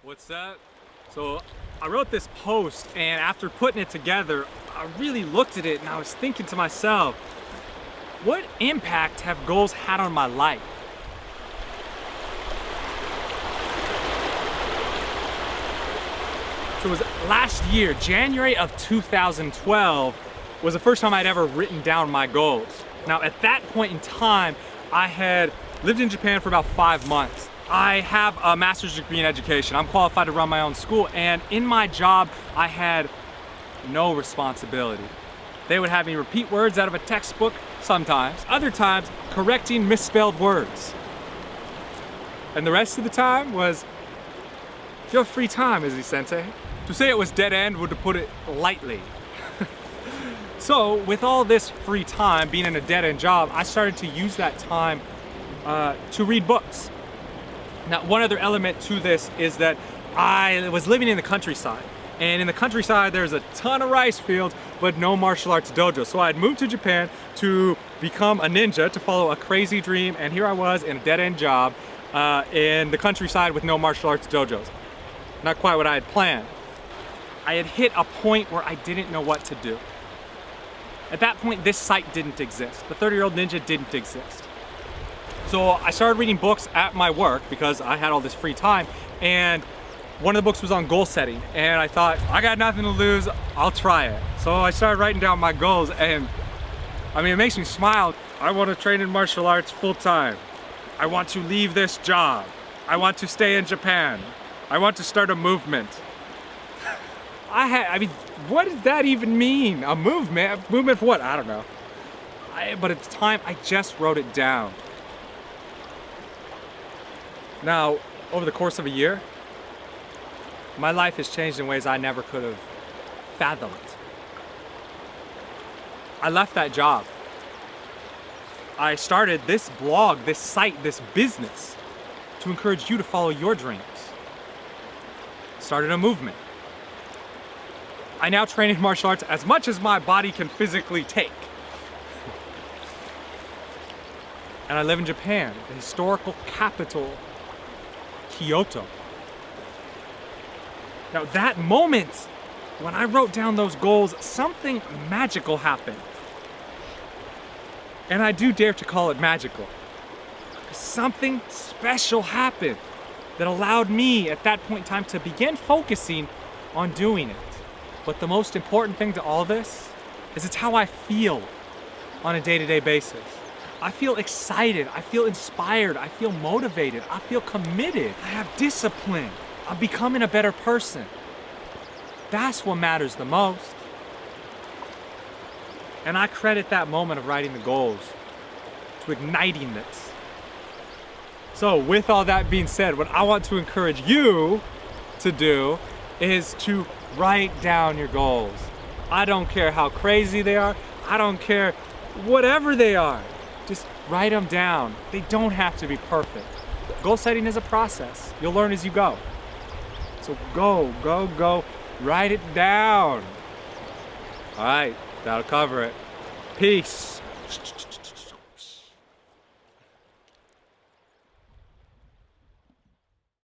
What's that? So I wrote this post, and after putting it together, I really looked at it and I was thinking to myself, what impact have goals had on my life? So it was last year, January of 2012, was the first time I'd ever written down my goals. Now at that point in time, I had lived in Japan for about 5 months. I have a master's degree in education. I'm qualified to run my own school, and in my job, I had no responsibility. They would have me repeat words out of a textbook sometimes, other times correcting misspelled words. And the rest of the time was your free time, Izzy-sensei. To say it was dead end would put it lightly. So with all this free time, being in a dead end job, I started to use that time to read books. Now, one other element to this is that I was living in the countryside. And in the countryside, there's a ton of rice fields, but no martial arts dojo. So I had moved to Japan to become a ninja, to follow a crazy dream. And here I was in a dead-end job in the countryside with no martial arts dojos. Not quite what I had planned. I had hit a point where I didn't know what to do. At that point, this site didn't exist. The 30-year-old ninja didn't exist. So I started reading books at my work because I had all this free time, and one of the books was on goal setting, and I thought, I got nothing to lose, I'll try it. So I started writing down my goals, and I mean, it makes me smile. I want to train in martial arts full time. I want to leave this job. I want to stay in Japan. I want to start a movement. I mean, what does that even mean? A movement? A movement for what? I don't know. But at the time, I just wrote it down. Now, over the course of a year, my life has changed in ways I never could have fathomed. I left that job. I started this blog, this site, this business to encourage you to follow your dreams. Started a movement. I now train in martial arts as much as my body can physically take. And I live in Japan, the historical capital, Kyoto. Now that moment, when I wrote down those goals, something magical happened. And I do dare to call it magical. Something special happened that allowed me at that point in time to begin focusing on doing it. But the most important thing to all this is it's how I feel on a day-to-day basis. I feel excited, I feel inspired, I feel motivated, I feel committed, I have discipline, I'm becoming a better person. That's what matters the most. And I credit that moment of writing the goals to igniting this. So with all that being said, what I want to encourage you to do is to write down your goals. I don't care how crazy they are, I don't care whatever they are. Just write them down. They don't have to be perfect. Goal setting is a process. You'll learn as you go. So go, write it down. All right, that'll cover it. Peace.